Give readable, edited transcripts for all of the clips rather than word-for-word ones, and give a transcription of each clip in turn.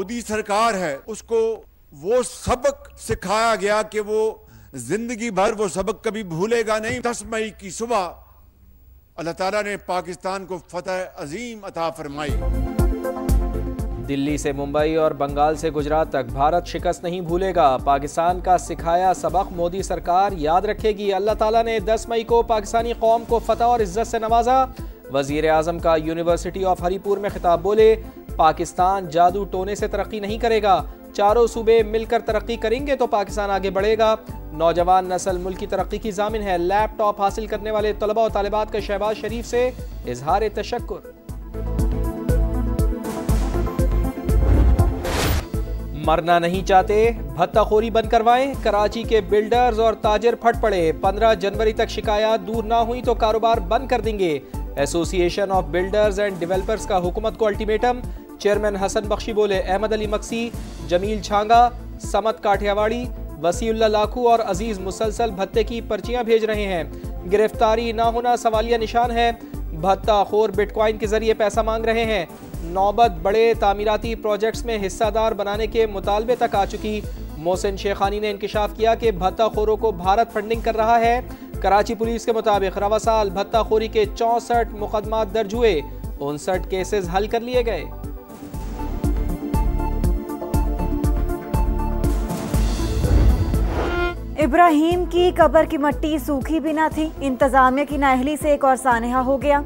मोदी सरकार है उसको वो सबक सिखाया गया कि वो जिंदगी भर वो सबक कभी भूलेगा नहीं। 10 मई की सुबह अल्लाह ताला ने पाकिस्तान को फतह अजीम अता फरमाई। दिल्ली से मुंबई और बंगाल से गुजरात तक भारत शिकस्त नहीं भूलेगा। पाकिस्तान का सिखाया सबक मोदी सरकार याद रखेगी। अल्लाह ताला ने 10 मई को पाकिस्तानी कौम को फतह और इज्जत से नवाजा। वजीर आजम का यूनिवर्सिटी ऑफ हरीपुर में खिताब, बोले पाकिस्तान जादू टोने से तरक्की नहीं करेगा, चारों सूबे मिलकर तरक्की करेंगे तो पाकिस्तान आगे बढ़ेगा। नौजवान नस्ल मुल्क की तरक्की की जामिन है। लैपटॉप हासिल करने वाले तलबा और तालिबात का शहबाज शरीफ से इजहार तशक्कुर। मरना नहीं चाहते, भत्ताखोरी बंद करवाएं। कराची के बिल्डर्स और ताजिर फट पड़े। 15 जनवरी तक शिकायत दूर ना हुई तो कारोबार बंद कर देंगे। Association of builders and developers का हुकूमत को अल्टीमेटम। चेयरमैन हसन बख्शी बोले अहमद अली मक्सी, जमील छांगा, समत काठियावाड़ी, वसीउल्लाह लाखू और अजीज मुसलसल भत्ते की पर्चियां भेज रहे हैं। गिरफ्तारी ना होना सवालिया निशान है। भत्ताखोर बिटकॉइन के जरिए पैसा मांग रहे हैं। नौबत बड़े तामीराती प्रोजेक्ट्स में हिस्सादार बनाने के मुतालबे तक आ चुकी। मोहसिन शेखानी ने इंकिशाफ किया कि भत्ताखोरों को भारत फंडिंग कर रहा है। कराची पुलिस के मुताबिक रवा साल भत्ताखोरी के 64 मुकदमात दर्ज हुए, 59 केसेस हल कर लिए गए। इब्राहिम की कब्र की मिट्टी सूखी भी ना थी, इंतजामिया की नाअहली से एक और सानहा हो गया।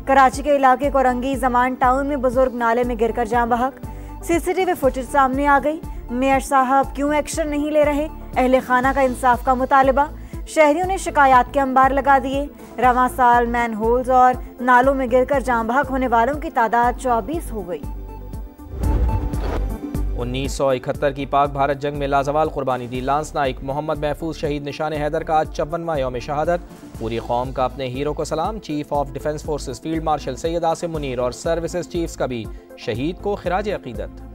कराची के इलाके कोरंगी जमान टाउन में बुजुर्ग नाले में गिरकर जान बहक। सीसीटीवी फुटेज सामने आ गई। मेयर साहब क्यों एक्शन नहीं ले रहे? अहले खाना का इंसाफ का मुतालबा। शहरियों ने शिकायत के अंबार लगा दिए। रवां साल मैन होल्स और नालों में गिरकर जान बहक होने वालों की तादाद 24 हो गई। 1971 की पाक भारत जंग में लाजवाल कुर्बानी दी लांस नाइक मोहम्मद महफूज शहीद निशान हैदर का आज 54वां यौम शहादत। पूरी कौम का अपने हीरो को सलाम। Chief of defence forces field marshal Syed Asim Munir और सर्विसेज चीफ्स का भी शहीद को खिराज अकीदत।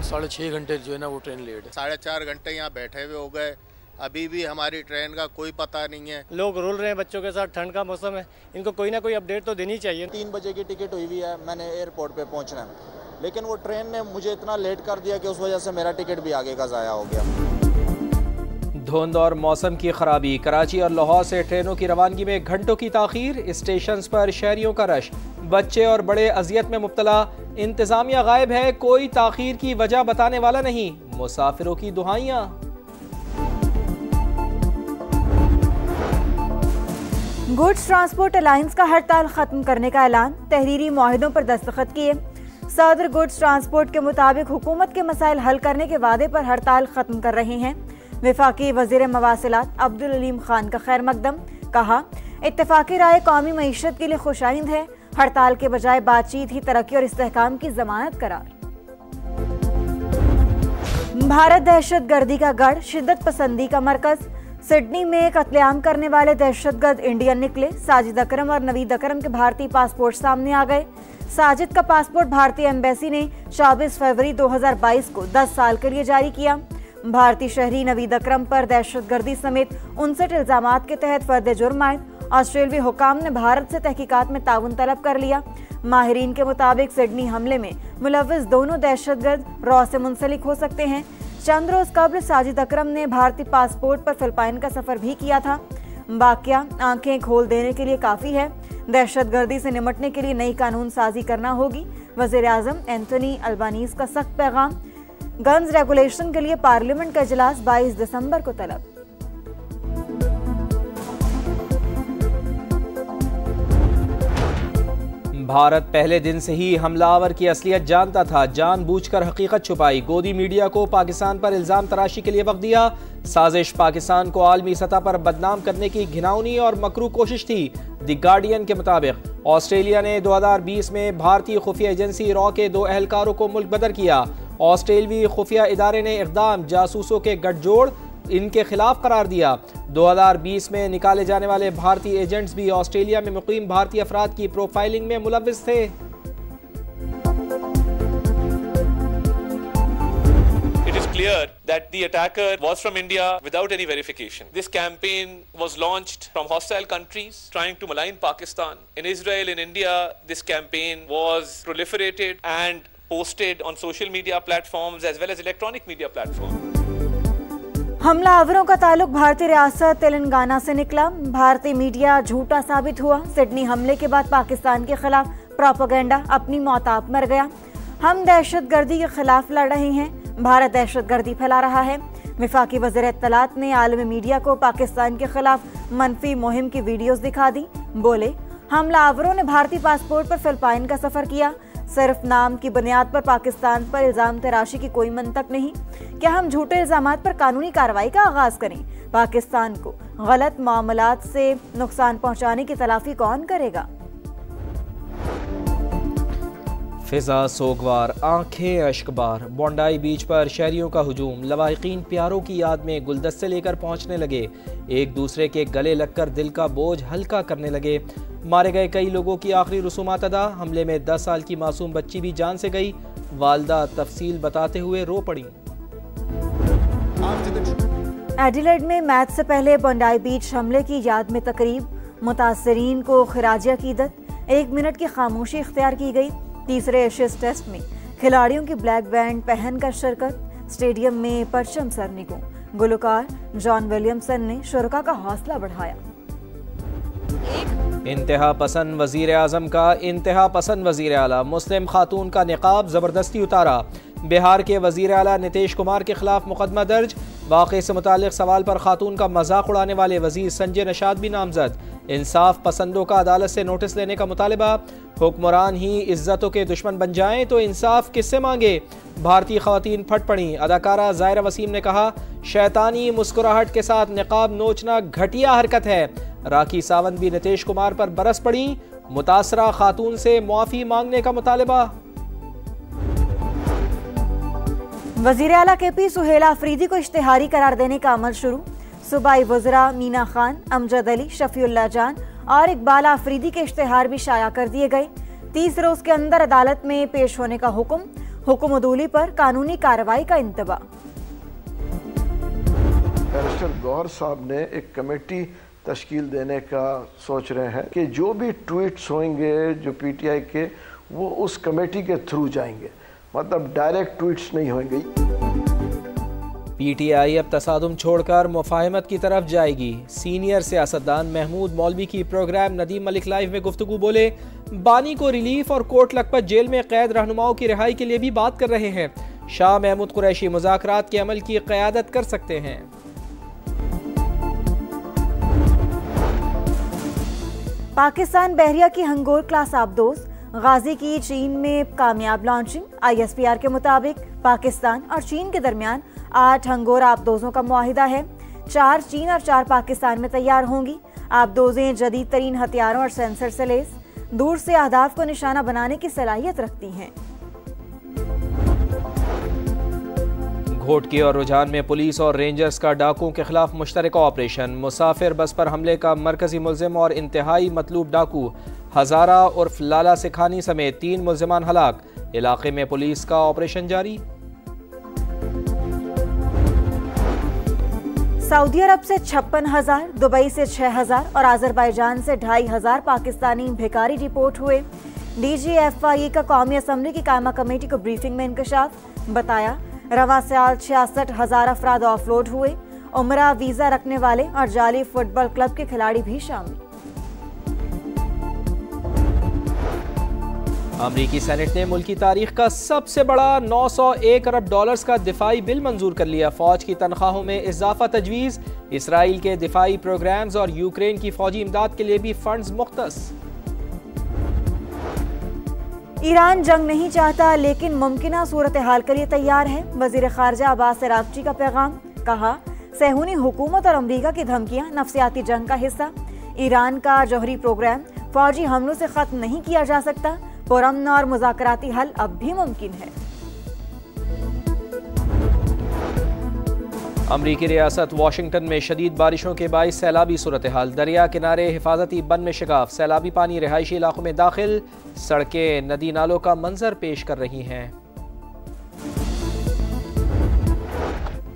साढ़े 6 घंटे जो है ना वो ट्रेन लेट है। 4.5 घंटे यहाँ बैठे हुए हो गए, अभी भी हमारी ट्रेन का कोई पता नहीं है। लोग रुल रहे हैं बच्चों के साथ, ठंड का मौसम है, इनको कोई ना कोई अपडेट तो देनी चाहिए। 3 बजे की टिकट हुई हुई है, मैंने एयरपोर्ट पे पहुंचना है, लेकिन वो ट्रेन ने मुझे इतना लेट कर दिया कि उस वजह से मेरा टिकट भी आगे का ज़ाया हो गया। धुंध और मौसम की खराबी। कराची और लाहौर से ट्रेनों की रवानगी में घंटों की ताखीर। स्टेशन पर शहरियों का रश। बच्चे और बड़े अजियत में मुब्तला। इंतजामिया गायब है, कोई ताखीर की वजह बताने वाला नहीं। मुसाफिरों की दुहाइयां। गुड्स ट्रांसपोर्ट अलायंस का हड़ताल खत्म करने का ऐलान। तहरीरी मुआहिदों पर दस्तखत किए। सदर गुड्स ट्रांसपोर्ट के मुताबिक हुकूमत के मसाइल हल करने के वादे पर हड़ताल खत्म कर रहे हैं। वफाकी वजीर मवासिलात अब्दुल अलीम खान का खैर मकदम। कहा इत्तेफाकी राय कौमी मईशत के लिए खुशाइंद है। हड़ताल के बजाय बातचीत ही तरक्की और इस्तेहकाम की जमानत करार। भारत दहशत गर्दी का गढ़, शिद्दत पसंदी का मरकज। सिडनी में कत्लेआम करने वाले दहशतगर्द इंडियन निकले। साजिद अकरम और नवीद अकरम के भारतीय पासपोर्ट सामने आ गए। साजिद का पासपोर्ट भारतीय एम्बेसी ने 24 फरवरी 2022 को 10 साल के लिए जारी किया। भारतीय शहरी नवीद अकरम पर दहशतगर्दी समेत 59 इल्जामात के तहत फर्द जुर्म आयद। ऑस्ट्रेलियाई हुकाम ने भारत से तहकीकात में ताउन तलब कर लिया। माहिरीन के मुताबिक सिडनी हमले में मुलव्विस दोनों दहशतगर्द रॉ से मुंसलिक हो सकते हैं। चंद रोज कबल साजिद अकरम ने भारतीय पासपोर्ट पर फिलिपाइन का सफर भी किया था। वाकया आंखें खोल देने के लिए काफी है। दहशतगर्दी से निपटने के लिए नई कानून साजी करना होगी। वजीर आजम एंथोनी अल्बानीज का सख्त पैगाम। गन्स रेगुलेशन के लिए पार्लियामेंट का इजलास 22 दिसंबर को तलब। भारत पहले दिन से ही हमलावर की असलियत जानता था, जानबूझकर हकीकत छुपाई। गोदी मीडिया को पाकिस्तान पर इल्जाम तराशी के लिए वक्त दिया। साजिश पाकिस्तान को आलमी सतह पर बदनाम करने की घिनौनी और मकरू कोशिश थी। द गार्डियन के मुताबिक ऑस्ट्रेलिया ने 2020 में भारतीय खुफिया एजेंसी रॉ के 2 एहलकारों को मुल्क बदर किया। ऑस्ट्रेलियाई खुफिया इदारे ने इक़दाम जासूसों के गठजोड़ इनके खिलाफ करार दिया। 2020 में निकाले जाने वाले भारतीय एजेंट्स भी ऑस्ट्रेलिया में मुकीम भारतीय अफराद की प्रोफाइलिंग में मुलव्विस थे। It is clear clear that the attacker was from India without any verification. This campaign was launched from hostile countries trying to malign Pakistan. In Israel, in India, this campaign was proliferated and posted on social media platforms as well as electronic media platforms. हमलावरों का ताल्लुक भारतीय रियासत तेलंगाना से निकला। भारतीय media झूठा साबित हुआ। सिडनी हमले के बाद पाकिस्तान के खिलाफ प्रोपेगेंडा अपनी मौताब मर गया। हम दहशतगर्दी के खिलाफ लड़ रहे हैं, भारत दहशतगर्दी फैला रहा है। वफाकी वज़ीर इत्तलात ने आलमी मीडिया को पाकिस्तान के खिलाफ मनफी मुहिम की वीडियोस दिखा दी। बोले, हमलावरों ने भारतीय पासपोर्ट पर फिलिपाइन का सफर किया। सिर्फ नाम की बुनियाद पर पाकिस्तान पर इल्जाम तराशी की कोई मंतक नहीं। क्या हम झूठे इल्जामात पर कानूनी कार्रवाई का आगाज करें? पाकिस्तान को गलत मामलात से नुकसान पहुंचाने की तलाफी कौन करेगा? फिजा सोगवार, आंखें अश्कबार। बोंडाई बीच पर शहरियों का हुजूम। लवाहिकीन प्यारों की याद में गुलदस्ते लेकर पहुंचने लगे। एक दूसरे के गले लगकर दिल का बोझ हल्का करने लगे। मारे गए कई लोगों की आखिरी रसूमात अदा। हमले में 10 साल की मासूम बच्ची भी जान से गई। वालदा तफसील बताते हुए रो पड़ी। एडिलेड में मैच से पहले बोंडाई बीच हमले की याद में तकरीब। मुतासरीन को खिराज अकीदत। 1 मिनट की खामोशी इख्तियार की गई। तीसरे एशेज टेस्ट में खिलाड़ियों की ब्लैक बैंड पहनकर शिरकत। स्टेडियम में परचम सरनिगों। गुलकार जॉन विलियमसन ने शुरका का हौसला बढ़ाया। इंतहा पसंद वजीर आजम का इंतहा पसंद वजीर आला। मुस्लिम खातून का निकाब जबरदस्ती उतारा। बिहार के वजीर आला नीतीश कुमार के खिलाफ मुकदमा दर्ज। वाक़े से मुतालिक सवाल पर खातून का मजाक उड़ाने वाले वजीर संजय निषाद भी नामजद। इंसाफ पसंदों का अदालत से नोटिस लेने का मुतालिबा। हुक्मरान ही इज्जतों के दुश्मन बन जाएं तो इंसाफ किससे मांगे? भारतीय खवातीन फट पड़ी। अदाकारा ज़ायरा वसीम ने कहा, शैतानी मुस्कुराहट के साथ निकाब नोचना घटिया हरकत है। राखी सावंत भी नीतीश कुमार पर बरस पड़ी। मुतासरा खातून से मुआफ़ी मांगने का मुतालिबा। वज़ीर आला KP सुहेला अफरीदी को इश्तिहारी करार देने का अमल शुरू। सूबाई वज़रा मीना खान, अमजद अली, शफीउल्लाह जान और इकबाल अफरीदी के इश्तिहार भी शाया कर दिए गए। 30 रोज के अंदर अदालत में पेश होने का हुक्म अदूली पर कानूनी कार्रवाई का इंतबा। बैरिस्टर गौहर साहब ने एक कमेटी तश्कील देने का सोच रहे हैं कि जो भी ट्वीट्स होंगे जो PTI के, वो उस कमेटी के थ्रू जाएंगे, मतलब डायरेक्ट ट्वीट्स नहीं होंगे। PTI अब तसादुम छोड़कर मुफाहमत की तरफ जाएगी। सीनियर सियासतदान महमूद मौलवी की प्रोग्राम नदीम मलिक लाइव में गुफ्तगू। बोले, बानी को रिलीफ और कोट लखपत जेल में कैद रहनुमाओं की रिहाई के लिए भी बात कर रहे हैं। शाह महमूद कुरैशी मुज़ाकरात के अमल की क़यादत कर सकते हैं। पाकिस्तान बहरिया की हंगोर क्लास आबदोज गाजी की चीन में कामयाब लॉन्चिंग। ISPR के मुताबिक पाकिस्तान और चीन के दरमियान 8 हंगोर आबदोजों का मुआहिदा है। 4 चीन और 4 पाकिस्तान में तैयार होंगी। आबदोजें जदीद तरीन हथियारों और सेंसर से लैस, दूर से अहदाफ को निशाना बनाने की सलाहियत रखती हैं। घोटकी और रुझान में पुलिस और रेंजर्स का डाकुओं के खिलाफ मुश्तरका ऑपरेशन। मुसाफिर बस पर हमले का मरकजी मुल्जिम और इंतहाई मतलूब डाकू हजारा उर्फ लाला सिखानी समेत 3 मुल्जिमान हलाक। इलाके में पुलिस का ऑपरेशन जारी। सऊदी अरब से 56,000, दुबई से 6,000 और आज़रबाईजान से 2,500 पाकिस्तानी भिखारी रिपोर्ट हुए। DGFIE का कौमी असम्बली की कायमा कमेटी को ब्रीफिंग में इंकशाफ। बताया, रवा साल 66,000 अफराद ऑफलोड हुए। उम्रा वीजा रखने वाले और जाली फुटबॉल क्लब के खिलाड़ी भी शामिल। अमरीकी सेनेट ने मुल्क की तारीख का सबसे बड़ा $901 अरब का दिफाई बिल मंजूर कर लिया। फौज की तनख्वाहों में इजाफा तजवीज़। इसराइल के दिफाई प्रोग्राम्स और यूक्रेन की फौजी इमदाद के लिए भी फंड्स मुख्तस। ईरान जंग नहीं चाहता लेकिन मुमकिना सूरत हाल के लिए तैयार है। वजीर खारजा अब्बास अरागची का पैगाम। कहा, सहूनी हुकूमत और अमरीका की धमकियां नफ्सियाती जंग का हिस्सा। ईरान का जौहरी प्रोग्राम फौजी हमलों से खत्म नहीं किया जा सकता। पुरअमन और मुज़ाकराती हल अब भी मुमकिन है। अमरीकी रियासत वाशिंगटन में शदीद बारिशों के बाइस सैलाबी सूरत हाल। दरिया किनारे हिफाजती बंद में शिगाफ। सैलाबी पानी रिहायशी इलाकों में दाखिल। सड़कें नदी नालों का मंजर पेश कर रही हैं।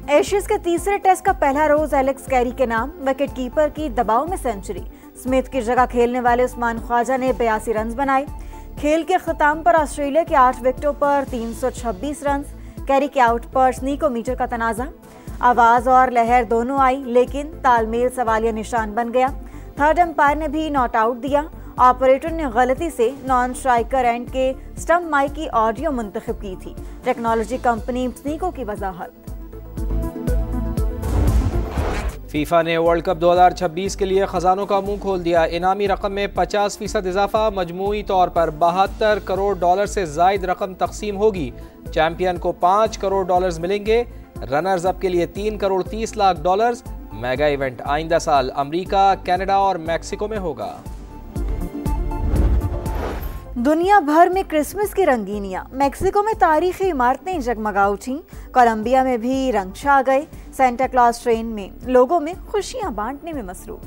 एशियज के तीसरे टेस्ट का पहला रोज एलेक्स कैरी के नाम, विकेटकीपर की दबाव में सेंचुरी। स्मिथ की जगह खेलने वाले उस्मान ख्वाजा ने 82 रन बनाए। खेल के खिताम पर ऑस्ट्रेलिया के 8 विकेटों पर 326 रन। कैरी के आउट पर स्नीकोमीटर का तनाजा, आवाज और लहर दोनों आई, लेकिन तालमेल सवालिया निशान बन गया। थर्ड अंपायर ने भी नॉट आउट दिया। ऑपरेटर ने गलती से नॉन स्ट्राइकर एंड के स्टंप माइक की ऑडियो मुंतखब की थी। टेक्नोलॉजी कंपनी स्नीको की वजाहत। फीफा ने वर्ल्ड कप 2026 के लिए खजानों का मुंह खोल दिया। इनामी रकम में 50% इजाफा, मजमूई तौर पर $72 करोड़ से जायद रकम तकसीम होगी। चैंपियन को $5 करोड़ मिलेंगे। रनर्स अप के लिए $3 करोड़ 30 लाख। मेगा इवेंट आइंदा साल अमेरिका, कनाडा और मैक्सिको में होगा। दुनिया भर में क्रिसमस की रंगीनियां, मैक्सिको में तारीखी इमारतें जगमगा उठी। कोलंबिया में भी रंग छा गए। सेंटा क्लॉज ट्रेन में लोगों में खुशियां बांटने में मसरूफ।